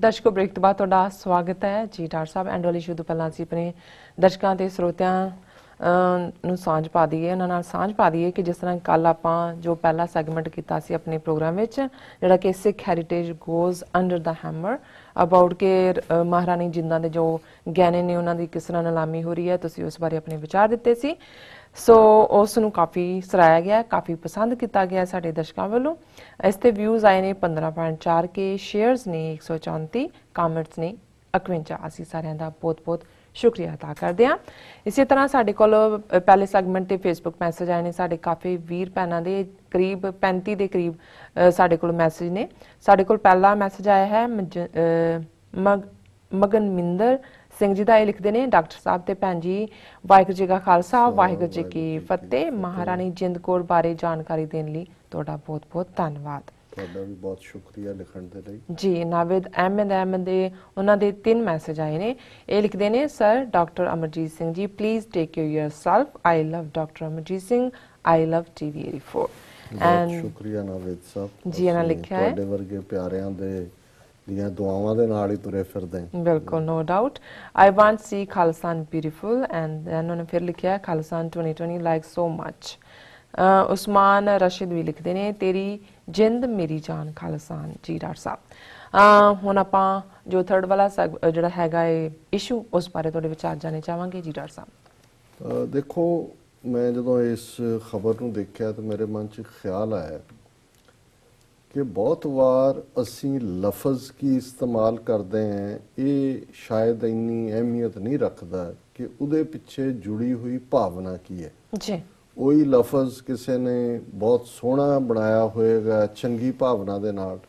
ਦਰਸ਼ਕੋ break ਤੋਂ ਬਾਅਦ ਤੁਹਾਡਾ ਸਵਾਗਤ ਹੈ ਜੀ ਡਾਕਟਰ ਸਾਹਿਬ। ਐਂਡ ਵਾਲੀ ਸ਼ੁਰੂ ਤੋਂ ਪਹਿਲਾਂ ਅਸੀਂ ਆਪਣੇ ਦਰਸ਼ਕਾਂ ਤੇ ਸਰੋਤਿਆਂ ਨੂੰ ਸਾਂਝ ਪਾ ਦਈਏ, ਉਹਨਾਂ ਨਾਲ ਸਾਂਝ ਪਾ ਦਈਏ ਕਿ ਜਿਸ ਤਰ੍ਹਾਂ ਕੱਲ ਆਪਾਂ ਜੋ ਪਹਿਲਾ ਸੈਗਮੈਂਟ ਕੀਤਾ ਸੀ ਆਪਣੇ ਪ੍ਰੋਗਰਾਮ ਵਿੱਚ, ਜਿਹੜਾ ਕਿ Sikh heritage goes under the hammer, about ਕਿ ਮਹਾਰਾਣੀ ਜਿੰਦਾਂ ਦੇ ਜੋ ਗਹਿਣੇ ਨੇ ਉਹਨਾਂ ਦੀ ਕਿਸ ਤਰ੍ਹਾਂ ਨਿਲਾਮੀ ਹੋ ਰਹੀ ਹੈ, ਤੁਸੀਂ ਉਸ ਬਾਰੇ ਆਪਣੇ ਵਿਚਾਰ ਦਿੱਤੇ ਸੀ। ਸੋ ਉਸ ਨੂੰ ਕਾਫੀ ਸਰਾਇਆ ਗਿਆ, ਕਾਫੀ ਪਸੰਦ ਕੀਤਾ ਗਿਆ ਸਾਡੇ ਦਰਸ਼ਕਾਂ ਵੱਲੋਂ। ਇਸ ਤੇ ਵਿਊਜ਼ ਆਏ ਨੇ 15.4 ਕੇ, ਸ਼ੇਅਰਸ ਨੇ 134, ਕਮੈਂਟਸ ਨੇ 51। ਅਸੀਂ ਸਾਰਿਆਂ ਦਾ ਬਹੁਤ-ਬਹੁਤ ਸ਼ੁਕਰੀਆ ਅਦਾ ਕਰਦੇ ਹਾਂ। ਇਸੇ ਤਰ੍ਹਾਂ ਸਾਡੇ ਕੋਲ ਪਹਿਲੇ ਸੈਗਮੈਂਟ ਤੇ ਫੇਸਬੁੱਕ ਮੈਸੇਜ ਆਏ ਨੇ ਸਾਡੇ ਕਾਫੀ ਵੀਰ ਭੈਣਾਂ ਦੇ, ਕਰੀਬ 35 ਦੇ ਕਰੀਬ ਸਾਡੇ ਕੋਲ ਮੈਸੇਜ ਨੇ। ਸਾਡੇ ਕੋਲ ਪਹਿਲਾ ਮੈਸੇਜ ਆਇਆ ਹੈ ਮਗਨਮਿੰਦਰ ਸਿੰਘ ਜੀ ਦਾ। ਇਹ ਲਿਖਦੇ ਨੇ, ਡਾਕਟਰ ਸਾਹਿਬ ਤੇ ਭੈਣ ਜੀ, ਵਾਹਿਗੁਰੂ ਜੀ ਕਾ ਖਾਲਸਾ ਵਾਹਿਗੁਰੂ ਜੀ ਕੀ ਫਤਿਹ। ਮਹਾਰਾਣੀ ਜਿੰਦ ਕੌਰ ਬਾਰੇ ਜਾਣਕਾਰੀ ਦੇਣ ਲਈ ਤੁਹਾਡਾ ਬਹੁਤ-ਬਹੁਤ ਧੰਨਵਾਦ। ਤੁਹਾਡਾ ਵੀ ਬਹੁਤ ਸ਼ੁਕਰੀਆ ਲਿਖਣ ਦੇ ਲਈ ਜੀ। ਨਾਵਿਦ ਅਹਿਮਦ ਦੇ ਉਹਨਾਂ ਦੇ 3 ਮੈਸੇਜ ਆਏ ਨੇ। ਇਹ ਲਿਖਦੇ ਨੇ, sir doctor Amarjit Singh ji, please take care yourself, I love doctor Amarjit Singh, I love TV 84। ਬਹੁਤ ਸ਼ੁਕਰੀਆ ਨਾਵਿਦ ਸਾਹਿਬ ਜੀ। ਇਹਨਾਂ ਲਿਖਿਆ ਹੈ ਤੁਹਾਡੇ ਵਰਗੇ ਪਿਆਰਿਆਂ ਦੇ ਦੀਆਂ ਦੁਆਵਾਂ ਦੇ ਨਾਲ ਹੀ ਤੁਰੇ ਫਿਰਦੇ। ਬਿਲਕੁਲ, no doubt. I want see ਖਾਲਸਾਨ ਬਿਊਟੀਫੁਲ, ਐਂਡ ਦੈਨ ਉਹਨੇ ਫਿਰ ਲਿਖਿਆ ਖਾਲਸਾਨ 2020 like so much. Usman Rashid ਵੀ ਲਿਖਦੇ ਨੇ, ਤੇਰੀ ਜਿੰਦ ਮੇਰੀ ਜਾਨ ਖਾਲਸਾਨ। ਜੀ ਡਾਕਟਰ ਸਾਹਿਬ, ਹੁਣ ਆਪਾਂ ਜੋ ਥਰਡ ਵਾਲਾ ਜਿਹੜਾ ਹੈਗਾ ਇਹ ਇਸ਼ੂ, ਉਸ ਬਾਰੇ ਤੁਹਾਡੇ ਵਿਚਾਰ ਜਾਣੇ ਚਾਹਾਂਗੇ। ਜੀ ਡਾਕਟਰ ਸਾਹਿਬ। ਦੇਖੋ, ਮੈਂ ਜਦੋਂ ਇਸ ਖਬਰ ਨੂੰ ਦੇਖਿਆ ਤਾਂ ਮੇਰੇ ਮਨ 'ਚ ਖਿਆਲ ਆਇਆ ਕਿ ਬਹੁਤ ਵਾਰ ਅਸੀਂ ਲਫ਼ਜ਼ ਕੀ ਇਸਤੇਮਾਲ ਕਰਦੇ ਹਾਂ, ਇਹ ਸ਼ਾਇਦ ਇੰਨੀ ਅਹਿਮੀਅਤ ਨਹੀਂ ਰੱਖਦਾ ਕਿ ਉਹਦੇ ਪਿੱਛੇ ਜੁੜੀ ਹੋਈ ਭਾਵਨਾ ਕੀ ਹੈ। ਜੀ। ਉਹੀ ਲਫ਼ਜ਼ ਕਿਸੇ ਨੇ ਬਹੁਤ ਸੋਹਣਾ ਬਣਾਇਆ ਹੋਏਗਾ ਚੰਗੀ ਭਾਵਨਾ ਦੇ ਨਾਲ,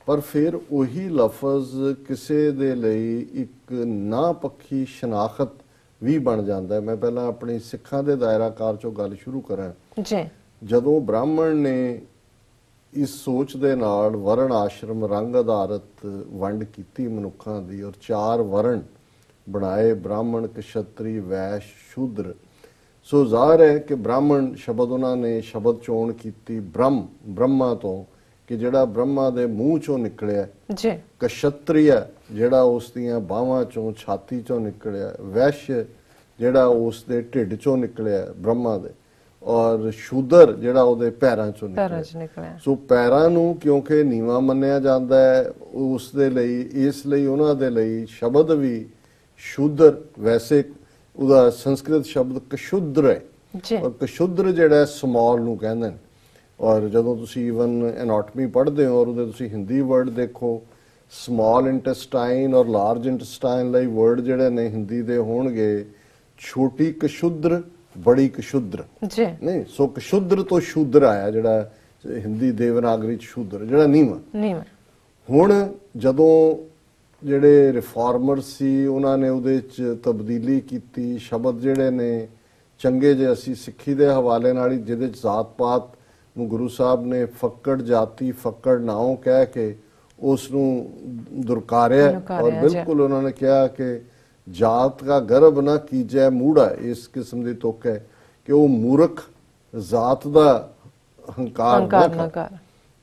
ਪਰ ਫਿਰ ਉਹੀ ਲਫ਼ਜ਼ ਕਿਸੇ ਦੇ ਲਈ ਇੱਕ ਨਾ ਪੱਖੀ ਸ਼ਨਾਖਤ ਵੀ ਬਣ ਜਾਂਦਾ ਹੈ। ਮੈਂ ਪਹਿਲਾਂ ਆਪਣੀ ਸਿੱਖਾਂ ਦੇ ਦਾਇਰਾਕਾਰ ਚੋਂ ਗੱਲ ਸ਼ੁਰੂ ਕਰਾਂ। ਜੀ। ਜਦੋਂ ਬ੍ਰਾਹਮਣ ਨੇ ਇਸ ਸੋਚ ਦੇ ਨਾਲ ਵਰਣ ਆਸ਼ਰਮ ਰੰਗ ਆਧਾਰਿਤ ਵੰਡ ਕੀਤੀ ਮਨੁੱਖਾਂ ਦੀ, ਔਰ 4 ਵਰਣ ਬਣਾਏ, ਬ੍ਰਾਹਮਣ, ਕਸ਼ਤਰੀ, ਵੈਸ਼, ਸ਼ੂਦਰ। ਸੋ ਜ਼ਾਹਰ ਹੈ ਕਿ ਬ੍ਰਾਹਮਣ ਸ਼ਬਦ ਉਹਨਾਂ ਨੇ ਸ਼ਬਦ ਚੋਣ ਕੀਤੀ ਬ੍ਰਹਮਾ ਤੋਂ, ਕਿ ਜਿਹੜਾ ਬ੍ਰਹਮਾ ਦੇ ਮੂੰਹ ਚੋਂ ਨਿਕਲਿਆ। ਜੀ। ਕਸ਼ਤਰੀਆ ਜਿਹੜਾ ਉਸ ਦੀਆਂ ਬਾਹਾਂ ਚੋਂ, ਛਾਤੀ ਚੋਂ ਨਿਕਲਿਆ। ਵੈਸ਼ ਜਿਹੜਾ ਉਸ ਦੇ ਢਿੱਡ ਚੋਂ ਨਿਕਲਿਆ ਬ੍ਰਹਮਾ ਦੇ, ਔਰ ਸ਼ੂਦਰ ਜਿਹੜਾ ਉਹਦੇ ਪੈਰਾਂ ਚੋਂ ਨਿਕਲਿਆ। ਸੋ ਪੈਰਾਂ ਨੂੰ ਕਿਉਂਕਿ ਨੀਵਾਂ ਮੰਨਿਆ ਜਾਂਦਾ ਹੈ, ਉਸ ਦੇ ਲਈ, ਇਸ ਲਈ ਉਹਨਾਂ ਦੇ ਲਈ ਸ਼ਬਦ ਵੀ ਸ਼ੂਦਰ, ਵੈਸੇ ਉਹਦਾ ਸੰਸਕ੍ਰਿਤ ਸ਼ਬਦ ਕਸ਼ੁਦਰ ਹੈ, ਔਰ ਕਸ਼ੁਦਰ ਜਿਹੜਾ ਸਮਾਲ ਨੂੰ ਕਹਿੰਦੇ ਨੇ। ਔਰ ਜਦੋਂ ਤੁਸੀਂ ਈਵਨ ਐਨਾਟਮੀ ਪੜ੍ਹਦੇ ਹੋ ਔਰ ਉਹਦੇ ਤੁਸੀਂ ਹਿੰਦੀ ਵਰਡ ਦੇਖੋ, ਸਮਾਲ ਇੰਟੈਸਟਾਈਨ ਔਰ ਲਾਰਜ ਇੰਟੈਸਟਾਈਨ ਲਈ ਵਰਡ ਜਿਹੜੇ ਨੇ ਹਿੰਦੀ ਦੇ ਹੋਣਗੇ ਛੋਟੀ ਕਸ਼ੁਦਰ, ਬੜੀ ਕਸ਼ੁਦਰ। ਨਹੀਂ, ਸੋ ਕਸ਼ੁਦਰ ਤੋਂ ਸ਼ੂਦਰ ਆਇਆ, ਜਿਹੜਾ ਹਿੰਦੀ ਦੇਵਨਾਗਰੀ ਚ ਸ਼ੂਦਰ, ਜਿਹੜਾ ਨੀਵਾਂ। ਹੁਣ ਜਦੋਂ ਜਿਹੜੇ ਰਿਫਾਰਮਰ ਸੀ ਉਹਨਾਂ ਨੇ ਉਹਦੇ ਚ ਤਬਦੀਲੀ ਕੀਤੀ, ਸ਼ਬਦ ਜਿਹੜੇ ਨੇ ਚੰਗੇ ਜੇ ਅਸੀਂ ਸਿੱਖੀ ਦੇ ਹਵਾਲੇ ਨਾਲ ਹੀ, ਜਿਹਦੇ ਚ ਜ਼ਾਤ ਪਾਤ ਨੂੰ ਗੁਰੂ ਸਾਹਿਬ ਨੇ ਫੱਕੜ ਜਾਤੀ ਫੱਕੜ ਨਾਉ ਕਹਿ ਕੇ ਉਸ ਨੂੰ ਦੁਰਕਾਰਿਆ, ਔਰ ਬਿਲਕੁਲ ਉਹਨਾਂ ਨੇ ਕਿਹਾ ਕਿ ਜਾਤ ਦਾ ਗਰਭ ਨਾ ਕੀਜੈ ਮੂੜਾ। ਇਸ ਕਿਸਮ ਦੀ ਤੁਕ ਹੈ ਕਿ ਉਹ ਮੂਰਖ ਜ਼ਾਤ ਦਾ ਹੰਕਾਰ ਨਾ ਕਰ।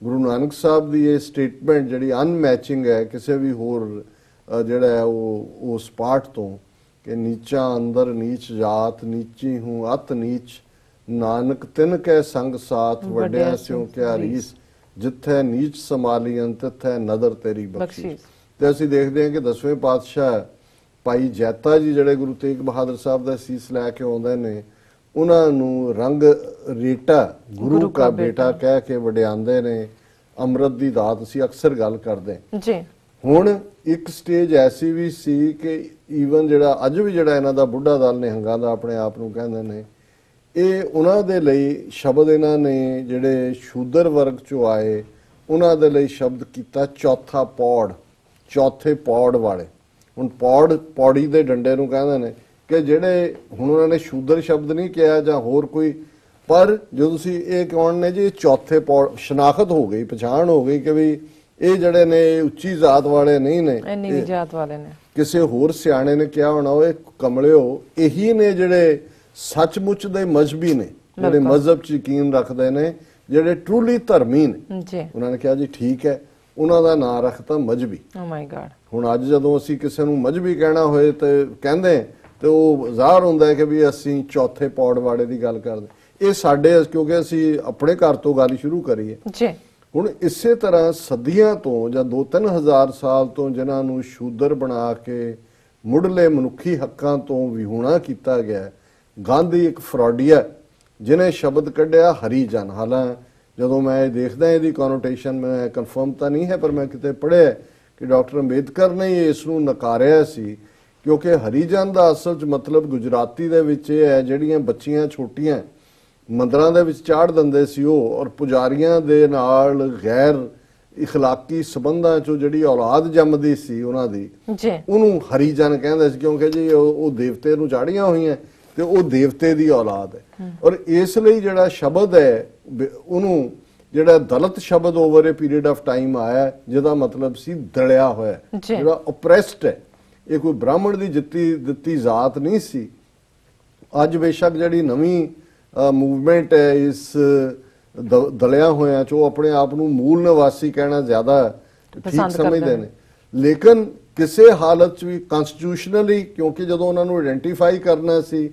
ਗੁਰੂ ਨਾਨਕ ਸਾਹਿਬ ਦੀ ਇਹ ਸਟੇਟਮੈਂਟ ਜਿਹੜੀ ਅਨਮੈਚਿੰਗ ਹੈ ਕਿਸੇ ਵੀ ਹੋਰ ਜਿਹੜਾ ਹੈ ਉਹ ਉਸ ਪਾਠ ਤੋਂ, ਕਿ ਨੀਚਾ ਅੰਦਰ ਨੀਚ ਜਾਤ, ਨੀਚੀ ਹੂੰ ਅਤ ਨੀਚ, ਨਾਨਕ ਤਿਨ ਕੈ ਸੰਗ ਸਾਥ, ਵੱਡਿਆ ਸਿਉ ਕਿਆ ਰੀਸ, ਜਿੱਥੇ ਨੀਚ ਸਮਾਲੀਆਂ ਤਿੱਥੇ ਨਦਰ ਤੇਰੀ ਬਖਸ਼ਿਸ਼। ਤੇ ਅਸੀਂ ਦੇਖਦੇ ਹਾਂ ਕਿ 10ਵੇਂ ਪਾਤਸ਼ਾਹ ਭਾਈ ਜੈਤਾ ਜੀ ਜਿਹੜੇ ਗੁਰੂ ਤੇਗ ਬਹਾਦਰ ਸਾਹਿਬ ਦਾ ਸੀਸ ਲੈ ਕੇ ਆਉਂਦੇ ਨੇ, ਉਹਨਾਂ ਨੂੰ ਰੰਗ ਰੇਟਾ ਗੁਰੂ ਕਾ ਬੇਟਾ ਕਹਿ ਕੇ ਵਡਿਆਉਂਦੇ ਨੇ। ਅੰਮ੍ਰਿਤ ਦੀ ਦਾਤ ਅਸੀਂ ਅਕਸਰ ਗੱਲ ਕਰਦੇ ਜੀ। ਹੁਣ ਇੱਕ ਸਟੇਜ ਐਸੀ ਵੀ ਸੀ ਕਿ ਈਵਨ ਜਿਹੜਾ ਅੱਜ ਵੀ ਜਿਹੜਾ ਇਹਨਾਂ ਦਾ ਬੁੱਢਾ ਦਲ ਨਿਹੰਗਾਂ ਦਾ ਆਪਣੇ ਆਪ ਨੂੰ ਕਹਿੰਦੇ ਨੇ, ਇਹ ਉਹਨਾਂ ਦੇ ਲਈ ਸ਼ਬਦ ਇਹਨਾਂ ਨੇ ਜਿਹੜੇ ਸ਼ੂਦਰ ਵਰਗ ਚੋਂ ਆਏ ਉਹਨਾਂ ਦੇ ਲਈ ਸ਼ਬਦ ਕੀਤਾ ਚੌਥਾ ਪੌੜ, ਚੌਥੇ ਪੌੜ ਵਾਲੇ। ਹੁਣ ਪੌੜੀ ਦੇ ਡੰਡੇ ਨੂੰ ਕਹਿੰਦੇ ਨੇ, ਕਿ ਜਿਹੜੇ ਹੁਣ ਉਹਨਾਂ ਨੇ ਸ਼ੂਦਰ ਸ਼ਬਦ ਨਹੀਂ ਕਿਹਾ ਜਾਂ ਹੋਰ ਕੋਈ, ਪਰ ਜਦੋਂ ਤੁਸੀਂ ਇਹ ਕਹਣ ਨੇ ਜੀ ਚੌਥੇ ਪੌੜ, ਸ਼ਨਾਖਤ ਹੋ ਗਈ, ਪਛਾਣ ਹੋ ਗਈ ਕਿ ਵੀ ਇਹ ਜਿਹੜੇ ਨੇ ਉੱਚੀ ਜ਼ਾਤ ਵਾਲੇ ਨਹੀਂ ਨੇ, ਨੀਵੀਂ ਜ਼ਾਤ ਵਾਲੇ ਨੇ। ਕਿਸੇ ਹੋਰ ਸਿਆਣੇ ਨੇ ਕਿਹਾ ਹੋਣਾ, ਉਹ ਕਮਲਿਓ ਇਹੀ ਨੇ ਜਿਹੜੇ ਸੱਚਮੁੱਚ ਦੇ ਮਜ਼ਹਬੀ ਨੇ, ਜਿਹੜੇ ਮਜ਼ਹਬ 'ਚ ਯਕੀਨ ਰੱਖਦੇ ਨੇ, ਜਿਹੜੇ ਟਰੂਲੀ ਧਰਮੀ ਨੇ। ਉਹਨਾਂ ਨੇ ਕਿਹਾ ਜੀ ਠੀਕ ਹੈ, ਉਹਨਾਂ ਦਾ ਨਾਂ ਰੱਖਤਾ ਮਜ਼੍ਹਬੀ। ਓ ਮਾਈ ਗॉड। ਹੁਣ ਅੱਜ ਜਦੋਂ ਅਸੀਂ ਕਿਸੇ ਨੂੰ ਮਜ਼੍ਹਬੀ ਕਹਿਣਾ ਹੋਏ ਤੇ ਕਹਿੰਦੇ ਤੇ ਉਹ ਜ਼ਾਹਰ ਹੁੰਦਾ ਹੈ ਕਿ ਵੀ ਅਸੀਂ ਚੌਥੇ ਪੌੜਵਾੜੇ ਦੀ ਗੱਲ ਕਰਦੇ। ਇਹ ਸਾਡੇ ਕਿਉਂਕਿ ਅਸੀਂ ਆਪਣੇ ਘਰ ਤੋਂ ਗੱਲ ਸ਼ੁਰੂ ਕਰੀਏ ਜੀ। ਹੁਣ ਇਸੇ ਤਰ੍ਹਾਂ ਸਦੀਆਂ ਤੋਂ ਜਾਂ 2-3 ਹਜ਼ਾਰ ਸਾਲ ਤੋਂ ਜਿਨ੍ਹਾਂ ਨੂੰ ਸ਼ੂਦਰ ਬਣਾ ਕੇ ਮੁੱਢਲੇ ਮਨੁੱਖੀ ਹੱਕਾਂ ਤੋਂ ਵਿਹੂਣਾ ਕੀਤਾ ਗਿਆ। ਗਾਂਧੀ ਇੱਕ ਫਰੋਡੀਆ ਜਿਹਨੇ ਸ਼ਬਦ ਕੱਢਿਆ ਹਰੀਜਨ। ਹਾਲਾਂ ਜਦੋਂ ਮੈਂ ਇਹ ਦੇਖਦਾ ਇਹਦੀ ਕਨੋਟੇਸ਼ਨ ਮੈਂ ਕਨਫਰਮ ਤਾਂ ਨਹੀਂ ਹੈ ਪਰ ਮੈਂ ਕਿਤੇ ਪੜ੍ਹਿਆ ਕਿ ਡਾਕਟਰ ਅੰਬੇਦਕਰ ਨੇ ਇਸ ਨੂੰ ਨਕਾਰਿਆ ਸੀ ਕਿਉਂਕਿ ਹਰੀਜਨ ਦਾ ਅਸਲ 'ਚ ਮਤਲਬ ਗੁਜਰਾਤੀ ਦੇ ਵਿੱਚ ਇਹ ਹੈ ਜਿਹੜੀਆਂ ਬੱਚੀਆਂ ਛੋਟੀਆਂ ਮੰਦਰਾਂ ਦੇ ਵਿੱਚ ਚਾੜ ਦਿੰਦੇ ਸੀ ਉਹ ਔਰ ਪੁਜਾਰੀਆਂ ਦੇ ਨਾਲ ਗੈਰ ਇਖਲਾਕੀ ਸਬੰਧਾਂ 'ਚੋਂ ਜਿਹੜੀ ਔਲਾਦ ਜੰਮਦੀ ਸੀ ਉਹਨਾਂ ਦੀ ਉਹਨੂੰ ਹਰੀਜਨ ਕਹਿੰਦੇ ਸੀ ਕਿਉਂਕਿ ਜੀ ਉਹ ਦੇਵਤੇ ਨੂੰ ਚਾੜੀਆਂ ਹੋਈਆਂ ਤੇ ਉਹ ਦੇਵਤੇ ਦੀ ਔਲਾਦ ਹੈ। ਔਰ ਇਸ ਲਈ ਜਿਹੜਾ ਸ਼ਬਦ ਹੈ ਉਹਨੂੰ ਜਿਹੜਾ ਦਲਿਤ ਸ਼ਬਦ over A period of time ਆਇਆ ਜਿਹਦਾ ਮਤਲਬ ਸੀ ਦਲਿਆ ਹੋਇਆ ਜਿਹੜਾ ਓਪਰੈਸਡ ਹੈ। ਇਹ ਕੋਈ ਬ੍ਰਾਹਮਣ ਦੀ ਦਿੱਤੀ ਜ਼ਾਤ ਨਹੀਂ ਸੀ। ਅੱਜ ਬੇਸ਼ੱਕ ਜਿਹੜੀ ਨਵੀਂ ਮੂਵਮੈਂਟ ਹੈ ਇਸ ਦਲਿਆ ਹੋਇਆਂ ਚ ਉਹ ਆਪਣੇ ਆਪ ਨੂੰ ਮੂਲ ਨਿਵਾਸੀ ਕਹਿਣਾ ਜ਼ਿਆਦਾ ਠੀਕ ਸਮਝਦੇ ਨੇ ਲੇਕਿਨ ਕਿਸੇ ਹਾਲਤ ਚ ਵੀ ਕਨਸਟੀਟਿਊਸ਼ਨਲੀ ਕਿਉਂਕਿ ਜਦੋਂ ਉਹਨਾਂ ਨੂੰ ਆਇਡੈਂਟੀਫਾਈ ਕਰਨਾ ਸੀ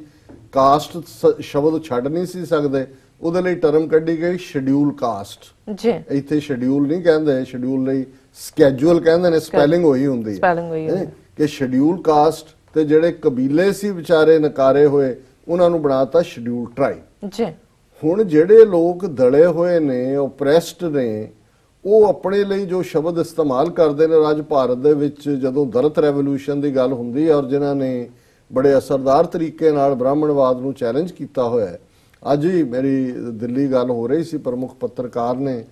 ਕਾਸਟ ਸ਼ਬਦ ਛੱਡ ਨਹੀਂ ਸੀ ਸਕਦੇ ਉਹਦੇ ਲਈ ਟਰਮ ਕੱਢੀ ਗਈ ਸ਼ਡਿਊਲ ਕਾਸਟ। ਜੀ ਇੱਥੇ ਸ਼ਡਿਊਲ ਨਹੀਂ ਕਹਿੰਦੇ ਸ਼ਡਿਊਲ ਲਈ ਸਕੇਜੂਅਲ ਕਹਿੰਦੇ ਨੇ ਸਪੈਲਿੰਗ ਹੋਈ ਹੁੰਦੀ ਹੈ ਕਿ ਸ਼ਡਿਊਲ ਕਾਸਟ ਤੇ ਜਿਹੜੇ ਕਬੀਲੇ ਸੀ ਵਿਚਾਰੇ ਨਕਾਰੇ ਹੋਏ ਉਹਨਾਂ ਨੂੰ ਬਣਾਤਾ ਸ਼ਡਿਊਲ ਟ੍ਰਾਈਬ। ਜੀ ਹੁਣ ਜਿਹੜੇ ਲੋਕ ਦਲੇ ਹੋਏ ਨੇ ਓਪਰੈਸਡ ਨੇ ਉਹ ਆਪਣੇ ਲਈ ਜੋ ਸ਼ਬਦ ਇਸਤੇਮਾਲ ਕਰਦੇ ਨੇ ਰਾਜ ਭਾਰਤ ਦੇ ਵਿੱਚ ਜਦੋਂ ਦਲਿਤ ਰੈਵੋਲੂਸ਼ਨ ਦੀ ਗੱਲ ਹੁੰਦੀ ਹੈ ਔਰ ਜਿਨ੍ਹਾਂ ਨੇ ਬੜੇ ਅਸਰਦਾਰ ਤਰੀਕੇ ਨਾਲ ਬ੍ਰਾਹਮਣਵਾਦ ਨੂੰ ਚੈਲੰਜ ਕੀਤਾ ਹੋਇਆ ਹੈ। ਅੱਜ ਹੀ ਮੇਰੀ ਦਿੱਲੀ ਗੱਲ ਹੋ ਰਹੀ ਸੀ ਪ੍ਰਮੁੱਖ ਪੱਤਰਕਾਰ ਨੇ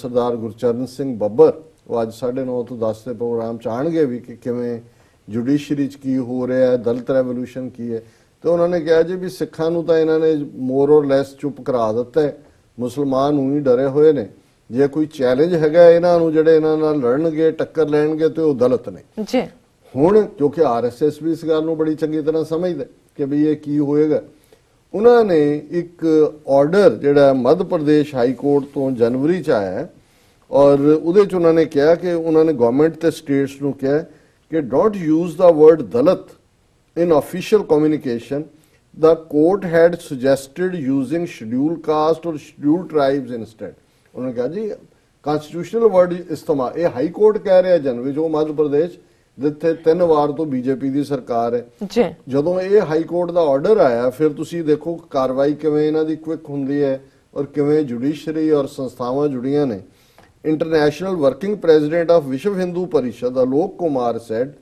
ਸਰਦਾਰ ਗੁਰਚਰਨ ਸਿੰਘ ਬੱਬਰ ਉਹ ਅੱਜ 9:30 ਤੋਂ 10 ਦੇ ਪ੍ਰੋਗਰਾਮ ਚ ਆਣਗੇ ਵੀ ਕਿ ਕਿਵੇਂ ਜੁਡੀਸ਼ਰੀ ਚ ਕੀ ਹੋ ਰਿਹਾ ਹੈ ਦਲਿਤ ਰੈਵੋਲੂਸ਼ਨ ਕੀ ਹੈ ਤੇ ਉਹਨਾਂ ਨੇ ਕਿਹਾ ਜੀ ਵੀ ਸਿੱਖਾਂ ਨੂੰ ਤਾਂ ਇਹਨਾਂ ਨੇ ਮੋਰ ਔਰ ਲੈਸ ਚੁੱਪ ਕਰਾ ਦਿੱਤਾ ਹੈ ਮੁਸਲਮਾਨ ਨੂੰ ਹੀ ਡਰੇ ਹੋਏ ਨੇ ਜੇ ਕੋਈ ਚੈਲੰਜ ਹੈਗਾ ਇਹਨਾਂ ਨੂੰ ਜਿਹੜੇ ਇਹਨਾਂ ਨਾਲ ਲੜਨਗੇ ਟੱਕਰ ਲੈਣਗੇ ਤੇ ਉਹ ਦਲਿਤ ਨੇ। ਜੀ ਹੁਣ ਕਿਉਂਕਿ ਆਰਐਸਐਸ ਵੀ ਇਸ ਗੱਲ ਨੂੰ ਬੜੀ ਚੰਗੀ ਤਰ੍ਹਾਂ ਸਮਝਦਾ ਕਿ ਵੀ ਇਹ ਕੀ ਹੋਏਗਾ ਉਹਨਾਂ ਨੇ ਇੱਕ ਆਰਡਰ ਜਿਹੜਾ ਮੱਧ ਪ੍ਰਦੇਸ਼ ਹਾਈ ਕੋਰਟ ਤੋਂ ਜਨਵਰੀ ਚ ਆਇਆ ਔਰ ਉਹਦੇ ਚ ਉਹਨਾਂ ਨੇ ਕਿਹਾ ਕਿ ਉਹਨਾਂ ਨੇ ਗਵਰਨਮੈਂਟ ਤੇ ਸਟੇਟਸ ਨੂੰ ਕਿਹਾ ਕਿ don't use the word Dalit in official communication. The court had suggested using scheduled caste or scheduled tribes instead. उन्होंने कहा जी constitutional word इस्तेमाल ये हाई कोर्ट कह रहे हैं जनवरी जो मध्य प्रदेश जिथे 3 ਵਾਰ ਤੋਂ ਬੀਜੇਪੀ ਦੀ ਸਰਕਾਰ ਹੈ ਜੀ ਜਦੋਂ ਇਹ ਹਾਈ ਕੋਰਟ ਦਾ ਆਰਡਰ ਆਇਆ ਫਿਰ ਤੁਸੀਂ ਦੇਖੋ ਕਾਰਵਾਈ ਕਿਵੇਂ ਇਹਨਾਂ ਦੀ ਕੁਇਕ ਹੁੰਦੀ ਹੈ ਔਰ ਕਿਵੇਂ ਜੁਡੀਸ਼ਰੀ ਔਰ ਸੰਸਥਾਵਾਂ ਜੁੜੀਆਂ ਨੇ। ਇੰਟਰਨੈਸ਼ਨਲ ਵਰਕਿੰਗ ਪ੍ਰੈਜ਼ੀਡੈਂਟ ਆਫ ਵਿਸ਼ਵ ਹਿੰਦੂ ਪਰਿਸ਼ਦ Alok Kumar said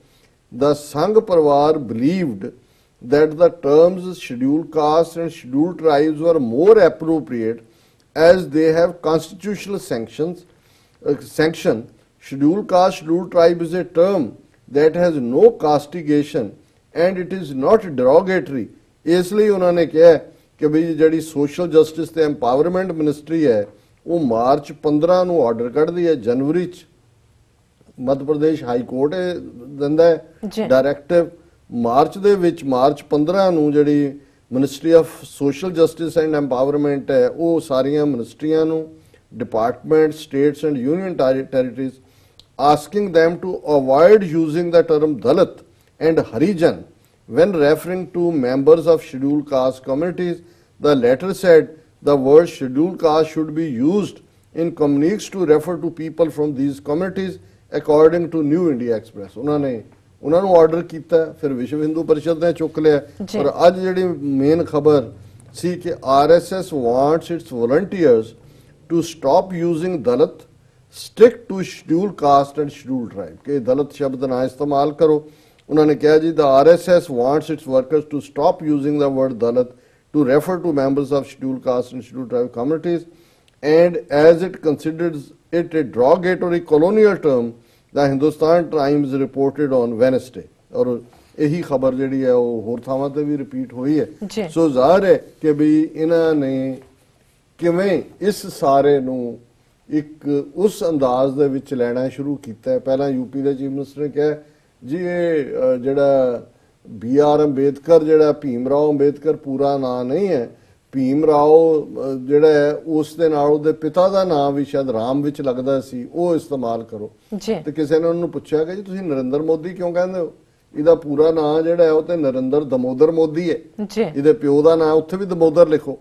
the Sangh Parvar believed that the terms scheduled caste and scheduled tribes were more appropriate as they have constitutional sanction. Scheduled caste, scheduled tribe is a term that has no castigation and it is not derogatory. ਇਸ ਲਈ ਉਹਨਾਂ ਨੇ ਕਿਹਾ ਕਿ ਵੀ ਜਿਹੜੀ social justice ਤੇ empowerment ministry ਹੈ ਉਹ ਮਾਰਚ 15 ਨੂੰ ਆਰਡਰ ਕੱਢਦੀ ਹੈ ਜਨਵਰੀ ਚ ਮੱਧ ਪ੍ਰਦੇਸ਼ ਹਾਈ ਕੋਰਟ ਦਿੰਦਾ ਹੈ ਡਾਇਰੈਕਟਿਵ ਮਾਰਚ ਦੇ ਵਿੱਚ ਮਾਰਚ 15 ਨੂੰ ਜਿਹੜੀ ministry of social justice and empowerment ਹੈ ਉਹ ਸਾਰੀਆਂ ਮਿਨਿਸਟਰੀਆਂ ਨੂੰ department states and union territories asking them to avoid using the term Dalit and Harijan when referring to members of scheduled caste communities. The letter said the word scheduled caste should be used in communiques to refer to people from these communities according to New India Express. ਉਹਨਾਂ ਨੂੰ order ਕੀਤਾ ਫਿਰ ਵਿਸ਼ਵ ਹਿੰਦੂ ਪਰਿਸ਼ਦ ਨੇ ਚੁੱਕ ਲਿਆ ਔਰ ਅੱਜ ਜਿਹੜੀ ਮੇਨ ਖਬਰ ਸੀ ਕਿ RSS wants its volunteers to stop using Dalit, stick to scheduled caste and scheduled tribe ਕਿ ਦਲਿਤ ਸ਼ਬਦ ਨਾ ਇਸਤੇਮਾਲ ਕਰੋ। ਉਹਨਾਂ ਨੇ ਕਿਹਾ ਜੀ the RSS wants its workers to stop using the word Dalit to refer to members of scheduled caste and scheduled tribe communities and as it considers it a derogatory colonial term, the Hindustan Times reported on Wednesday. और यही खबर ਜਿਹੜੀ ਹੈ ਉਹ ਹੋਰ ਥਾਵਾਂ ਤੇ ਵੀ repeat ਹੋਈ ਹੈ। ਸੋ ਜ਼ਾਹਰ ਹੈ ਕਿ ਵੀ ਇਹਨਾਂ ਨੇ ਕਿਵੇਂ ਇਸ ਸਾਰੇ ਨੂੰ ਇੱਕ ਉਸ ਅੰਦਾਜ਼ ਦੇ ਵਿੱਚ ਲੈਣਾ ਸ਼ੁਰੂ ਕੀਤਾ ਹੈ। ਪਹਿਲਾਂ ਯੂਪੀ ਦੇ ਚੀਫ ਮਿਨਿਸਟਰ ਨੇ ਕਿਹਾ ਜੀ ਇਹ ਜਿਹੜਾ BR ਅੰਬੇਦਕਰ ਜਿਹੜਾ ਭੀਮ ਰਾਓ ਅੰਬੇਦਕਰ ਪੂਰਾ ਨਾਂ ਨਹੀਂ ਹੈ ਭੀਮ ਰਾਓ ਜਿਹੜਾ ਹੈ ਉਸ ਦੇ ਨਾਲ ਉਹਦੇ ਪਿਤਾ ਦਾ ਨਾਮ ਵੀ ਸ਼ਾਇਦ ਰਾਮ ਵਿੱਚ ਲੱਗਦਾ ਸੀ, ਉਹ ਇਸਤੇਮਾਲ ਕਰੋ। ਜੀ ਤੇ ਕਿਸੇ ਨੇ ਉਹਨੂੰ ਪੁੱਛਿਆ ਕਿ ਜੀ ਤੁਸੀਂ ਨਰਿੰਦਰ ਮੋਦੀ ਕਿਉਂ ਕਹਿੰਦੇ ਹੋ? ਇਹਦਾ ਪੂਰਾ ਨਾਮ ਜਿਹੜਾ ਹੈ ਉਹ ਤੇ ਨਰਿੰਦਰ ਦਮੋਦਰ ਮੋਦੀ ਹੈ, ਜੀ ਇਹਦੇ ਪਿਓ ਦਾ ਨਾਮ ਉੱਥੇ ਵੀ ਦਮੋਦਰ ਲਿਖੋ।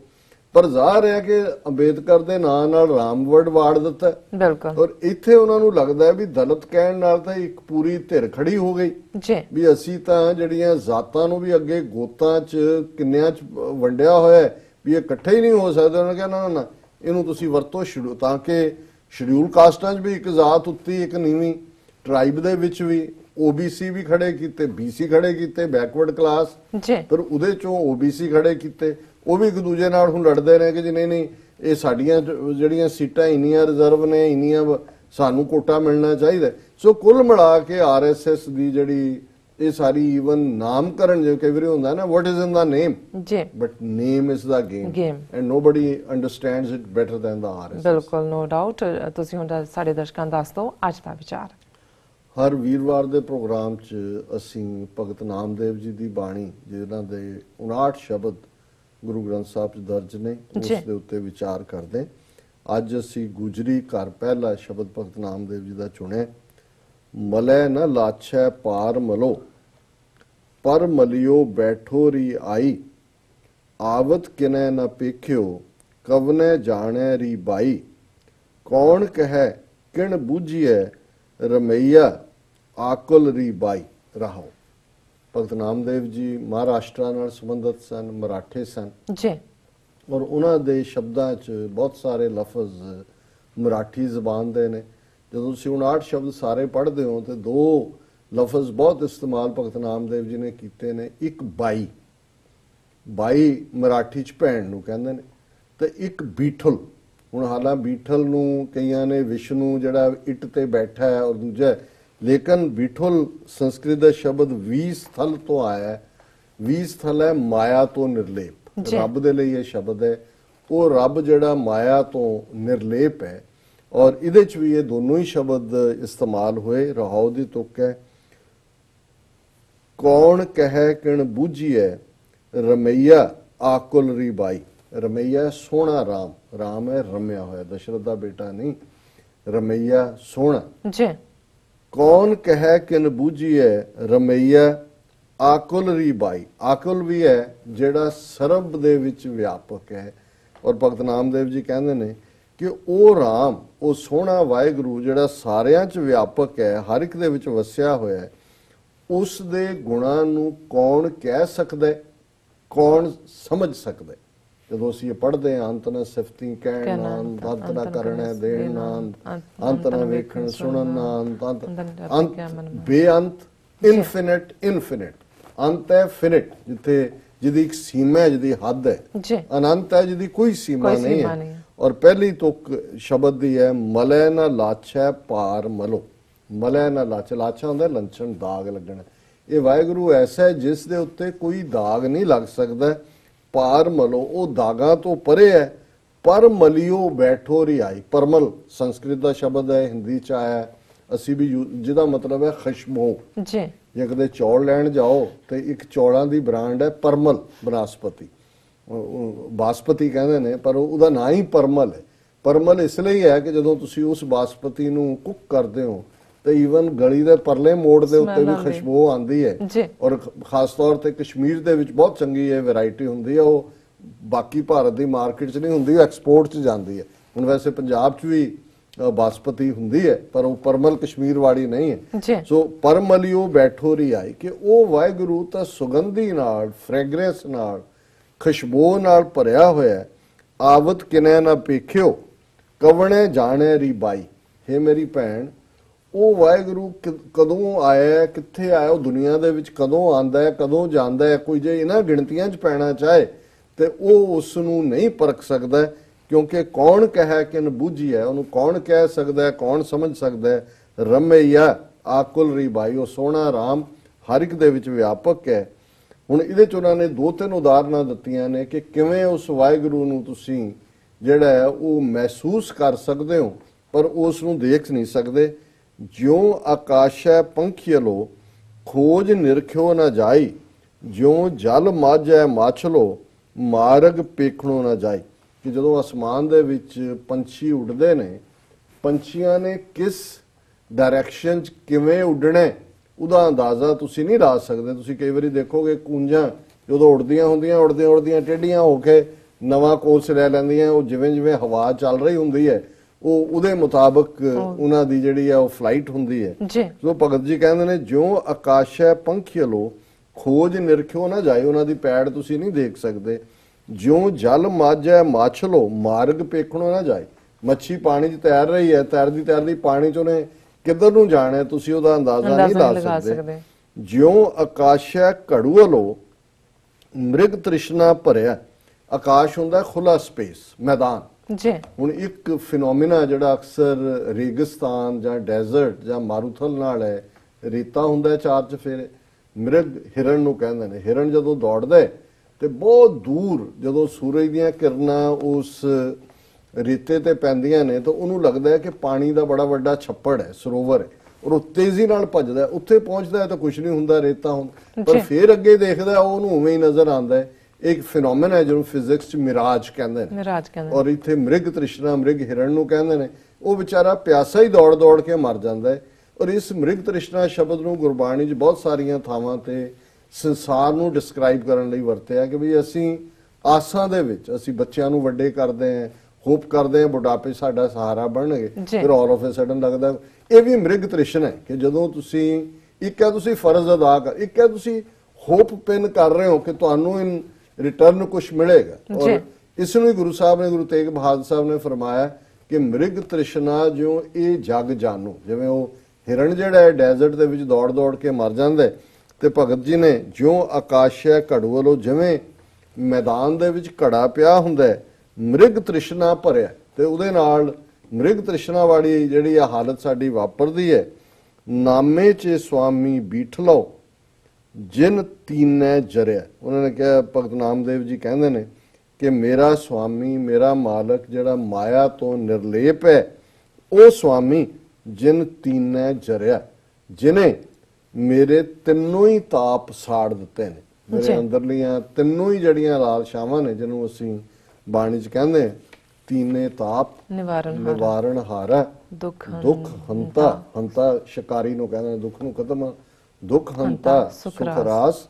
ਪਰ ਜ਼ਾਹਰ ਹੈ ਕਿ ਅੰਬੇਦਕਰ ਦੇ ਨਾਂ ਨਾਲ ਰਾਮ ਵਰਡ ਵਾੜ ਦਿੱਤਾ ਬਿਲਕੁਲ। ਔਰ ਇੱਥੇ ਉਹਨਾਂ ਨੂੰ ਲੱਗਦਾ ਹੈ ਵੀ ਦਲਿਤ ਕਹਿਣ ਨਾਲ ਤਾਂ ਇੱਕ ਪੂਰੀ ਧਿਰ ਖੜੀ ਹੋ ਗਈ ਜੀ ਵੀ ਅਸੀਂ ਤਾਂ ਜਿਹੜੀਆਂ ਜ਼ਾਤਾਂ ਨੂੰ ਵੀ ਅੱਗੇ ਗੋਤਾਂ 'ਚ ਕਿੰਨਿਆਂ 'ਚ ਵੰਡਿਆ ਹੋਇਆ ਹੈ ਵੀ ਇਹ ਇਕੱਠੇ ਹੀ ਨਹੀਂ ਹੋ ਸਕਦੇ। ਉਹਨਾਂ ਨੇ ਕਿਹਾ ਨਾ ਇਹਨੂੰ ਤੁਸੀਂ ਵਰਤੋ ਤਾਂ ਕਿ ਸ਼ਡਿਊਲ ਕਾਸਟਾਂ 'ਚ ਵੀ ਇੱਕ ਜ਼ਾਤ ਉੱਤੀ, ਇੱਕ ਨੀਵੀਂ ਟ੍ਰਾਈਬ ਦੇ ਵਿੱਚ ਵੀ OBC ਵੀ ਖੜੇ ਕੀਤੇ, BC ਖੜੇ ਕੀਤੇ, ਬੈਕਵਰਡ ਕਲਾਸ, ਜੀ ਪਰ ਉਹਦੇ ਚੋਂ OBC ਖੜੇ ਕੀਤੇ। ਉਹ ਵੀ ਇੱਕ ਦੂਜੇ ਨਾਲ ਹੁਣ ਲੜਦੇ ਨੇ ਕਿ ਜੀ ਨਹੀਂ ਇਹ ਸਾਡੀਆਂ ਜਿਹੜੀਆਂ ਸੀਟਾਂ ਇੰਨੀਆਂ ਰਿਜ਼ਰਵ ਨੇ, ਇੰਨੀਆਂ ਸਾਨੂੰ ਕੋਟਾ ਮਿਲਣਾ ਚਾਹੀਦਾ। ਸੋ ਕੁੱਲ ਮਿਲਾ ਕੇ RSS ਦੀ ਜਿਹੜੀ ਇਹ ਸਾਰੀ ਈਵਨ ਨਾਮਕਰਨ ਜੋ ਕਈ ਵਾਰੀ ਹੁੰਦਾ ਨਾ, what is in the name, ਜੀ but name is the game and nobody understands it better than the RSS। ਬਿਲਕੁਲ, ਨੋ ਡਾਊਟ। ਤੁਸੀਂ ਹੁਣ ਸਾਡੇ ਦਰਸ਼ਕਾਂ ਨੂੰ ਦੱਸ ਦਿਓ ਅੱਜ ਦਾ ਵਿਚਾਰ। ਹਰ ਵੀਰਵਾਰ ਦੇ ਪ੍ਰੋਗਰਾਮ 'ਚ ਅਸੀਂ ਭਗਤ ਨਾਮਦੇਵ ਜੀ ਦੀ ਬਾਣੀ, ਜਿਨ੍ਹਾਂ ਦੇ 59 ਸ਼ਬਦ ਗੁਰੂ ਗ੍ਰੰਥ ਸਾਹਿਬ 'ਚ ਦਰਜ ਨੇ, ਉਸ ਦੇ ਉੱਤੇ ਵਿਚਾਰ ਕਰਦੇ। ਅੱਜ ਅਸੀਂ ਗੁਜਰੀ ਘਰ ਪਹਿਲਾ ਸ਼ਬਦ ਭਗਤ ਨਾਮਦੇਵ ਜੀ ਦਾ ਚੁਣਿਆ। ਮਲੈ ਨ ਲਾਛੈ ਪਾਰ ਮਲੋ, ਪਰ ਮਲਿਓ ਬੈਠੋ ਰੀ ਆਈ, ਆਵਤ ਕਿਨੈ ਨ ਪੇਖਿਓ, ਕਵਨੇ ਜਾਣੈ ਰੀ ਬਾਈ, ਕੌਣ ਕਹਿ ਕਿਣ ਬੂਝੀਐ, ਰਮਈਆ ਆਕੁਲ ਰੀ ਬਾਈ। ਰਹਾਓ। ਭਗਤ ਨਾਮਦੇਵ ਜੀ ਮਹਾਰਾਸ਼ਟਰ ਨਾਲ ਸੰਬੰਧਿਤ ਸਨ, ਮਰਾਠੇ ਸਨ ਜੀ, ਔਰ ਉਹਨਾਂ ਦੇ ਸ਼ਬਦਾਂ 'ਚ ਬਹੁਤ ਸਾਰੇ ਲਫ਼ਜ਼ ਮਰਾਠੀ ਜ਼ਬਾਨ ਦੇ ਨੇ। ਜਦੋਂ ਤੁਸੀਂ 59 ਸ਼ਬਦ ਸਾਰੇ ਪੜ੍ਹਦੇ ਹੋ ਤੇ ਦੋ ਲਫ਼ਜ਼ ਬਹੁਤ ਇਸਤੇਮਾਲ ਭਗਤ ਨਾਮਦੇਵ ਜੀ ਨੇ ਕੀਤੇ ਨੇ। ਇੱਕ ਬਾਈ, ਬਾਈ ਮਰਾਠੀ 'ਚ ਭੈਣ ਨੂੰ ਕਹਿੰਦੇ ਨੇ, ਤੇ ਇੱਕ ਬੀਠਲ। ਹੁਣ ਹਾਲਾਂ ਬੀਠਲ ਨੂੰ ਕਈਆਂ ਨੇ ਵਿਸ਼ਨੂੰ ਜਿਹੜਾ ਇੱਟ ਤੇ ਬੈਠਾ ਹੈ ਔਰ ਦੂਜਾ, ਲੇਕਿਨ ਬੀਠਲ ਸੰਸਕ੍ਰਿਤ ਦਾ ਸ਼ਬਦ ਵੀ ਸਥਲ ਤੋਂ ਆਇਆ ਹੈ। ਵੀ ਸਥਲ ਹੈ ਮਾਇਆ ਤੋਂ ਨਿਰਲੇਪ, ਰੱਬ ਦੇ ਲਈ ਇਹ ਸ਼ਬਦ ਹੈ। ਉਹ ਰੱਬ ਜਿਹੜਾ ਮਾਇਆ ਤੋਂ ਨਿਰਲੇਪ ਹੈ ਔਰ ਇਹਦੇ 'ਚ ਵੀ ਇਹ ਦੋਨੋਂ ਹੀ ਸ਼ਬਦ ਇਸਤੇਮਾਲ ਹੋਏ। ਰਹਾਉ ਦੀ ਤੁਕ ਹੈ, ਕੌਣ ਕਹਿ ਕਿਣ ਬੂਝੀਐ, ਰਮਈਆ ਆਕੁਲ ਰੀ ਬਾਈ। ਰਮਈਆ ਸੋਹਣਾ ਰਾਮ, ਰਾਮ ਹੈ ਰਮਿਆ ਹੋਇਆ, ਦਸ਼ਰਥ ਦਾ ਬੇਟਾ ਨਹੀਂ, ਰਮਈਆ ਸੋਹਣਾ ਜੀ। ਕੌਣ ਕਹਿ ਕਿਨ ਬੂਝੀਐ, ਰਮਈਆ ਆਕੁਲ ਰੀ ਬਾਈ। ਆਕੁਲ ਵੀ ਹੈ ਜਿਹੜਾ ਸਰਬ ਦੇ ਵਿੱਚ ਵਿਆਪਕ ਹੈ। ਔਰ ਭਗਤ ਨਾਮਦੇਵ ਜੀ ਕਹਿੰਦੇ ਨੇ ਕਿ ਉਹ ਰਾਮ, ਉਹ ਸੋਹਣਾ ਵਾਹਿਗੁਰੂ ਜਿਹੜਾ ਸਾਰਿਆਂ 'ਚ ਵਿਆਪਕ ਹੈ, ਹਰ ਇੱਕ ਦੇ ਵਿੱਚ ਵਸਿਆ ਹੋਇਆ ਹੈ, ਉਸ ਦੇ ਗੁਣਾਂ ਨੂੰ ਕੌਣ ਕਹਿ ਸਕਦਾ, ਕੌਣ ਸਮਝ ਸਕਦਾ। ਜਦੋਂ ਅਸੀਂ ਇਹ ਪੜ੍ਹਦੇ ਹਾਂ, ਅੰਤ ਨਾ ਸਿਫਤੀ ਕਹਿਣ ਨਾ, ਅੰਤ ਨਾ ਕਰਨਾ ਦੇਣ ਨਾ, ਅੰਤ ਨਾ ਵੇਖਣ ਸੁਣਨ ਨਾ, ਅੰਤ ਬੇਅੰਤ, ਇਨਫਿਨਿਟ, ਇਨਫਿਨਿਟ। ਅੰਤ ਹੈ ਫਿਨਿਟ, ਜਿੱਥੇ ਜਿਹਦੀ ਇੱਕ ਸੀਮਾ ਹੈ, ਜਿਹਦੀ ਹੱਦ ਹੈ। ਅਨੰਤ ਹੈ ਜਿਹਦੀ ਕੋਈ ਸੀਮਾ ਨਹੀਂ ਹੈ। ਔਰ ਪਹਿਲੀ ਤੁਕ ਸ਼ਬਦ ਦੀ ਹੈ, ਮਲੈ ਨਾ ਲਾਛੈ ਪਾਰ ਮਲੋ। ਮਲੈ ਨਾ ਲਾਛੈ, ਲਾਛਾ ਹੁੰਦਾ ਲੰਛਣ, ਦਾਗ ਲੱਗਣਾ। ਇਹ ਵਾਹਿਗੁਰੂ ਐਸਾ ਹੈ ਜਿਸ ਦੇ ਉੱਤੇ ਕੋਈ ਦਾਗ ਨਹੀਂ ਲੱਗ ਸਕਦਾ। ਪਾਰ ਮਲੋ, ਉਹ ਦਾਗਾਂ ਤੋਂ ਪਰੇ ਹੈ। ਪਰ ਮਲਿਓ ਬੈਠੋ ਰਿਆਈ। ਪਰਮਲ ਸੰਸਕ੍ਰਿਤ ਦਾ ਸ਼ਬਦ ਹੈ, ਹਿੰਦੀ 'ਚ ਆਇਆ, ਅਸੀਂ ਵੀ ਜਿਹਦਾ ਮਤਲਬ ਹੈ ਖੁਸ਼ਬੂ ਜੀ। ਜੇ ਕਦੇ ਚੌਲ ਲੈਣ ਜਾਓ ਤੇ ਇੱਕ ਚੌਲਾਂ ਦੀ ਬ੍ਰਾਂਡ ਹੈ ਪਰਮਲ, ਬਨਸਪਤੀ, ਬਾਸਪਤੀ ਕਹਿੰਦੇ ਨੇ, ਪਰ ਉਹਦਾ ਨਾਂ ਹੀ ਪਰਮਲ ਹੈ। ਪਰਮਲ ਇਸ ਲਈ ਹੈ ਕਿ ਜਦੋਂ ਤੁਸੀਂ ਉਸ ਬਾਸਪਤੀ ਨੂੰ ਕੁੱਕ ਕਰਦੇ ਹੋ ਤੇ ਈਵਨ ਗਲੀ ਦੇ ਪਰਲੇ ਮੋੜ ਦੇ ਉੱਤੇ ਵੀ ਖੁਸ਼ਬੂ ਆਉਂਦੀ ਹੈ। ਔਰ ਖਾਸ ਤੌਰ ਤੇ ਕਸ਼ਮੀਰ ਦੇ ਵਿੱਚ ਬਹੁਤ ਚੰਗੀ ਇਹ ਵੈਰਾਈਟੀ ਹੁੰਦੀ ਹੈ। ਉਹ ਬਾਕੀ ਭਾਰਤ ਦੀ ਮਾਰਕੀਟ 'ਚ ਨਹੀਂ ਹੁੰਦੀ, ਉਹ ਐਕਸਪੋਰਟ 'ਚ ਜਾਂਦੀ ਹੈ। ਹੁਣ ਵੈਸੇ ਪੰਜਾਬ 'ਚ ਵੀ ਬਾਸਪਤੀ ਹੁੰਦੀ ਹੈ, ਪਰ ਉਹ ਪਰਮਲ ਕਸ਼ਮੀਰ ਵਾਲੀ ਨਹੀਂ ਹੈ। ਸੋ ਪਰਮਲਿਓ ਬੈਠੋ ਰੀ ਆਈ, ਕਿ ਉਹ ਵਾਹਿਗੁਰੂ ਤਾਂ ਸੁਗੰਧੀ ਨਾਲ, ਫ੍ਰੈਗਰੈਂਸ ਨਾਲ, ਖੁਸ਼ਬੂ ਨਾਲ ਭਰਿਆ ਹੋਇਆ। ਆਵਤ ਕਿਨੈ ਨਾ ਪੇਖਿਓ, ਕਵਣੇ ਜਾਣੇ ਰੀ ਬਾਈ। ਹੇ ਮੇਰੀ ਭੈਣ, ਉਹ ਵਾਹਿਗੁਰੂ ਕਦੋਂ ਆਇਆ, ਕਿੱਥੇ ਆਇਆ, ਉਹ ਦੁਨੀਆ ਦੇ ਵਿੱਚ ਕਦੋਂ ਆਂਦਾ ਹੈ, ਕਦੋਂ ਜਾਂਦਾ ਹੈ, ਕੋਈ ਜੇ ਇਹਨਾਂ ਗਿਣਤੀਆਂ 'ਚ ਪੈਣਾ ਚਾਹੇ ਤੇ ਉਹ ਉਸ ਨੂੰ ਨਹੀਂ ਪਰਖ ਸਕਦਾ। ਕਿਉਂਕਿ ਕੌਣ ਕਹਿ ਕਿਨ ਬੂਝੀ ਹੈ, ਉਹਨੂੰ ਕੌਣ ਕਹਿ ਸਕਦਾ ਹੈ, ਕੌਣ ਸਮਝ ਸਕਦਾ ਹੈ। ਰਮਈਆ ਆਕੁਲ ਰੀ ਬਾਈ, ਉਹ ਸੋਹਣਾ ਰਾਮ ਹਰ ਇੱਕ ਦੇ ਵਿੱਚ ਵਿਆਪਕ ਹੈ। ਹੁਣ ਇਹਦੇ 'ਚ ਉਹਨਾਂ ਨੇ 2-3 ਉਦਾਹਰਨਾਂ ਦਿੱਤੀਆਂ ਨੇ ਕਿ ਕਿਵੇਂ ਉਸ ਵਾਹਿਗੁਰੂ ਨੂੰ ਤੁਸੀਂ ਜਿਹੜਾ ਹੈ ਉਹ ਮਹਿਸੂਸ ਕਰ ਸਕਦੇ ਹੋ, ਪਰ ਉਸ ਨੂੰ ਦੇਖ ਨਹੀਂ ਸਕਦੇ। ਜਿਉਂ ਆਕਾਸ਼ੈ ਪੰਖੀਅਲੋ, ਖੋਜ ਨਿਰਖਿਓ ਨਾ ਜਾਈ, ਜਿਉਂ ਜਲ ਮਾਝੈ ਮਾਛਲੋ, ਮਾਰਗ ਪੇਖਣੋਂ ਨਾ ਜਾਏ, ਕਿ ਜਦੋਂ ਅਸਮਾਨ ਦੇ ਵਿੱਚ ਪੰਛੀ ਉੱਡਦੇ ਨੇ, ਪੰਛੀਆਂ ਨੇ ਕਿਸ ਡਾਇਰੈਕਸ਼ਨ 'ਚ ਕਿਵੇਂ ਉੱਡਣਾ ਉਹਦਾ ਅੰਦਾਜ਼ਾ ਤੁਸੀਂ ਨਹੀਂ ਲਾ ਸਕਦੇ। ਤੁਸੀਂ ਕਈ ਵਾਰੀ ਦੇਖੋਗੇ ਕੂੰਜਾਂ ਜਦੋਂ ਉੜਦੀਆਂ ਹੁੰਦੀਆਂ, ਉੜਦੀਆਂ ਟੇਢੀਆਂ ਹੋ ਕੇ ਨਵਾਂ ਕੋਰਸ ਲੈ ਲੈਂਦੀਆਂ। ਉਹ ਜਿਵੇਂ ਜਿਵੇਂ ਹਵਾ ਚੱਲ ਰਹੀ ਹੁੰਦੀ ਹੈ ਉਹਦੇ ਮੁਤਾਬਕ ਉਹਨਾਂ ਦੀ ਜਿਹੜੀ ਆ ਉਹ ਫਲਾਈਟ ਹੁੰਦੀ ਹੈ। ਸੋ ਭਗਤ ਜੀ ਕਹਿੰਦੇ ਨੇ, ਜਿਉਂ ਆਕਾਸ਼ੈ ਪੰਖੀ ਲੋ ਖੋਜ ਨਿਰਖਿਓ ਨਾ ਜਾਏ, ਉਹਨਾਂ ਦੀ ਪੈੜ ਤੁਸੀਂ ਨਹੀਂ ਦੇਖ ਸਕਦੇ। ਜਿਉਂ ਜਲ ਮਾਝੈ ਮਾਛ ਲੋ ਮਾਰਗ ਪੇਖਣੋਂ ਨਾ ਜਾਏ, ਮੱਛੀ ਪਾਣੀ 'ਚ ਤੈਰ ਰਹੀ ਹੈ, ਤੈਰਦੀ ਪਾਣੀ 'ਚ ਉਹਨੇ ਕਿੱਧਰ ਨੂੰ ਜਾਣਾ ਤੁਸੀਂ ਉਹਦਾ ਅੰਦਾਜ਼ਾ ਨਹੀਂ ਲਾ ਸਕਦੇ। ਜਿਉਂ ਆਕਾਸ਼ੈ ਘੜੂ ਲੋ ਮ੍ਰਿਗ ਤ੍ਰਿਸ਼ਨਾ ਭਰਿਆ, ਆਕਾਸ਼ ਹੁੰਦਾ ਖੁੱਲਾ ਸਪੇਸ, ਮੈਦਾਨ ਜੀ। ਹੁਣ ਇੱਕ ਫਿਨੋਮੀਨਾ ਜਿਹੜਾ ਅਕਸਰ ਰੇਗਿਸਤਾਨ ਜਾਂ ਡੈਜ਼ਰਟ ਜਾਂ ਮਾਰੂਥਲ ਨਾਲ ਹੈ, ਰੇਤਾ ਹੁੰਦਾ ਚਾਰ ਚਫੇਰੇ, ਮ੍ਰਿਗ ਹਿਰਨ ਨੂੰ ਕਹਿੰਦੇ ਨੇ। ਹਿਰਨ ਜਦੋਂ ਦੌੜਦਾ ਤੇ ਬਹੁਤ ਦੂਰ ਜਦੋਂ ਸੂਰਜ ਦੀਆਂ ਕਿਰਨਾਂ ਉਸ ਰੇਤੇ ਤੇ ਪੈਂਦੀਆਂ ਨੇ ਤਾਂ ਉਹਨੂੰ ਲੱਗਦਾ ਹੈ ਕਿ ਪਾਣੀ ਦਾ ਬੜਾ ਵੱਡਾ ਛੱਪੜ ਹੈ, ਸਰੋਵਰ ਹੈ, ਔਰ ਉਹ ਤੇਜ਼ੀ ਨਾਲ ਭੱਜਦਾ। ਉੱਥੇ ਪਹੁੰਚਦਾ ਤਾਂ ਕੁਝ ਨਹੀਂ ਹੁੰਦਾ, ਰੇਤਾ ਹੁੰਦਾ, ਪਰ ਫਿਰ ਅੱਗੇ ਦੇਖਦਾ ਉਹਨੂੰ ਉਵੇਂ ਹੀ ਨਜ਼ਰ ਆਉਂਦਾ ਹੈ। ਇੱਕ ਫਿਨੋਮੇਨਾ ਹੈ ਜਿਹਨੂੰ ਫਿਜ਼ਿਕਸ 'ਚ ਮਿਰਾਜ ਕਹਿੰਦੇ ਨੇ, ਔਰ ਇੱਥੇ ਮ੍ਰਿਗ ਤ੍ਰਿਸ਼ਨਾ, ਮ੍ਰਿਗ ਹਿਰਨ ਨੂੰ ਕਹਿੰਦੇ ਨੇ। ਉਹ ਵਿਚਾਰਾ ਪਿਆਸਾ ਹੀ ਦੌੜ ਕੇ ਮਰ ਜਾਂਦਾ ਹੈ। ਔਰ ਇਸ ਮ੍ਰਿਗ ਤ੍ਰਿਸ਼ਨਾ ਸ਼ਬਦ ਨੂੰ ਗੁਰਬਾਣੀ 'ਚ ਬਹੁਤ ਸਾਰੀਆਂ ਥਾਵਾਂ ਤੇ ਸੰਸਾਰ ਨੂੰ ਡਿਸਕ੍ਰਾਈਬ ਕਰਨ ਲਈ ਵਰਤਿਆ ਕਿ ਵੀ ਅਸੀਂ ਆਸਾਂ ਦੇ ਵਿੱਚ ਅਸੀਂ ਬੱਚਿਆਂ ਨੂੰ ਵੱਡੇ ਕਰਦੇ ਹਾਂ, ਹੋਪ ਕਰਦੇ ਹਾਂ ਬੁਢਾਪੇ ਸਾਡਾ ਸਹਾਰਾ ਬਣਨਗੇ, ਫਿਰ ਆਲ ਆਫ ਅ ਸਡਨ ਲੱਗਦਾ ਇਹ ਵੀ ਮ੍ਰਿਗ ਤ੍ਰਿਸ਼ਨਾ ਹੈ ਕਿ ਜਦੋਂ ਤੁਸੀਂ ਇੱਕ ਹੈ ਤੁਸੀਂ ਫਰਜ਼ ਅਦਾ ਕਰ, ਇੱਕ ਹੈ ਤੁਸੀਂ ਹੋਪ ਪਿੰਨ ਕਰ ਰਹੇ ਹੋ ਕਿ ਤੁਹਾਨੂੰ ਇਨ ਰਿਟਰਨ ਕੁਝ ਮਿਲੇਗਾ। ਔਰ ਇਸ ਨੂੰ ਹੀ ਗੁਰੂ ਸਾਹਿਬ ਨੇ, ਗੁਰੂ ਤੇਗ ਬਹਾਦਰ ਸਾਹਿਬ ਨੇ ਫਰਮਾਇਆ ਕਿ ਮ੍ਰਿਗ ਤ੍ਰਿਸ਼ਨਾ ਜਿਉਂ ਇਹ ਜਗ ਜਾਨੂ, ਜਿਵੇਂ ਉਹ ਹਿਰਨ ਜਿਹੜਾ ਹੈ ਡੈਜ਼ਰਟ ਦੇ ਵਿੱਚ ਦੌੜ ਕੇ ਮਰ ਜਾਂਦਾ, ਤੇ ਭਗਤ ਜੀ ਨੇ ਜਿਉਂ ਆਕਾਸ਼ੈ ਘੜੂ ਵੱਲੋਂ ਜਿਵੇਂ ਮੈਦਾਨ ਦੇ ਵਿੱਚ ਘੜਾ ਪਿਆ ਹੁੰਦਾ ਮ੍ਰਿਗ ਤ੍ਰਿਸ਼ਨਾ ਭਰਿਆ, ਤੇ ਉਹਦੇ ਨਾਲ ਮ੍ਰਿਗ ਤ੍ਰਿਸ਼ਨਾ ਵਾਲੀ ਜਿਹੜੀ ਆ ਹਾਲਤ ਸਾਡੀ ਵਾਪਰਦੀ ਹੈ। ਨਾਮੇ 'ਚ ਸੁਆਮੀ ਬੀਠ ਲਓ ਜਿਨ ਤੀਨੈ ਜਰਿਆ, ਉਹਨਾਂ ਨੇ ਕਿਹਾ, ਭਗਤ ਨਾਮਦੇਵ ਜੀ ਕਹਿੰਦੇ ਨੇ ਕਿ ਮੇਰਾ ਸੁਆਮੀ, ਮੇਰਾ ਮਾਲਕ ਜਿਹੜਾ ਮਾਇਆ ਤੋਂ ਨਿਰਲੇਪ ਹੈ, ਉਹ ਸੁਆਮੀ ਜਿਨ ਤੀਨੈ ਜਰਿਆ, ਜਿਨੇ ਮੇਰੇ ਤਿੰਨੋਂ ਹੀ ਤਾਪ ਸਾੜ ਦਿੱਤੇ ਨੇ, ਮੇਰੇ ਅੰਦਰਲੀਆਂ ਤਿੰਨੋਂ ਹੀ ਜਿਹੜੀਆਂ ਲਾਲਸ਼ਾਵਾਂ ਨੇ, ਜਿਹਨੂੰ ਅਸੀਂ ਬਾਣੀ 'ਚ ਕਹਿੰਦੇ ਤੀਨੇ ਤਾਪ ਨਿਵਾਰਨ ਹਾਰਾ, ਦੁੱਖ ਹੰਤਾ, ਹੰਤਾ ਸ਼ਿਕਾਰੀ ਨੂੰ ਕਹਿੰਦੇ ਨੇ, ਦੁੱਖ ਨੂੰ ਖਤਮ, ਦੁੱਖ ਹੰਤਾ ਸੁਖ ਰਾਸ,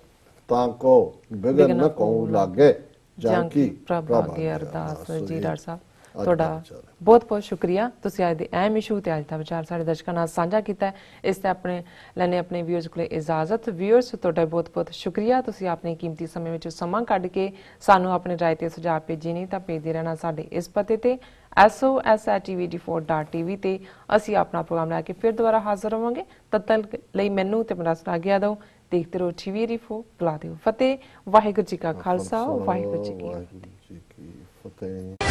ਤਾਂ ਕੋ ਬਿਗਨ ਨ ਕਉ ਲਾਗੇ, ਜਾਂ ਕੀ ਪ੍ਰਭ ਆਗੇ ਅਰਦਾਸ। ਜੀ ਡਾਕਟਰ ਸਾਹਿਬ ਤੁਹਾਡਾ ਬਹੁਤ ਬਹੁਤ ਸ਼ੁਕਰੀਆ, ਤੁਸੀਂ ਅੱਜ ਦੇ ਅਹਿਮ ਇਸ਼ੂ ਤੇ ਅੱਜ ਦਾ ਵਿਚਾਰ ਸਾਡੇ ਦਰਸ਼ਕਾਂ ਨਾਲ ਸਾਂਝਾ ਕੀਤਾ। ਇਸ ਤੇ ਆਪਣੇ ਲੈਣੇ ਆਪਣੇ ਵਿਊਅਰਸ ਕੋਲ ਇਜਾਜ਼ਤ। ਵਿਊਅਰਸ ਤੁਹਾਡਾ ਬਹੁਤ ਬਹੁਤ ਸ਼ੁਕਰੀਆ, ਤੁਸੀਂ ਆਪਣੇ ਕੀਮਤੀ ਸਮੇਂ ਵਿੱਚ ਸਮਾਂ ਕੱਢ ਕੇ ਸਾਨੂੰ ਆਪਣੇ ਰਾਏ ਤੇ ਸੁਝਾਅ ਭੇਜੇ ਨਹੀਂ ਤਾਂ ਭੇਜਦੇ ਰਹਿਣਾ ਸਾਡੇ ਇਸ ਪਤੇ ਤੇ sos@tvd4.tv ਤੇ। ਅਸੀਂ ਆਪਣਾ ਪ੍ਰੋਗਰਾਮ ਲੈ ਕੇ ਫਿਰ ਦੁਬਾਰਾ ਹਾਜ਼ਰ ਹੋਵਾਂਗੇ। ਤਦ ਤੱਕ ਲਈ ਮੈਨੂੰ ਤੇ ਮੇਰਾ ਆਗਿਆ ਦਿਓ। ਦੇਖਦੇ ਰਹੋ TVRE4, ਬੁਲਾ ਦਿਓ ਫਤਿਹ। ਵਾਹਿਗੁਰੂ ਜੀ ਕਾ ਖਾਲਸਾ, ਵਾਹਿਗੁਰੂ ਜੀ ਕੀ ਫਤਿਹ।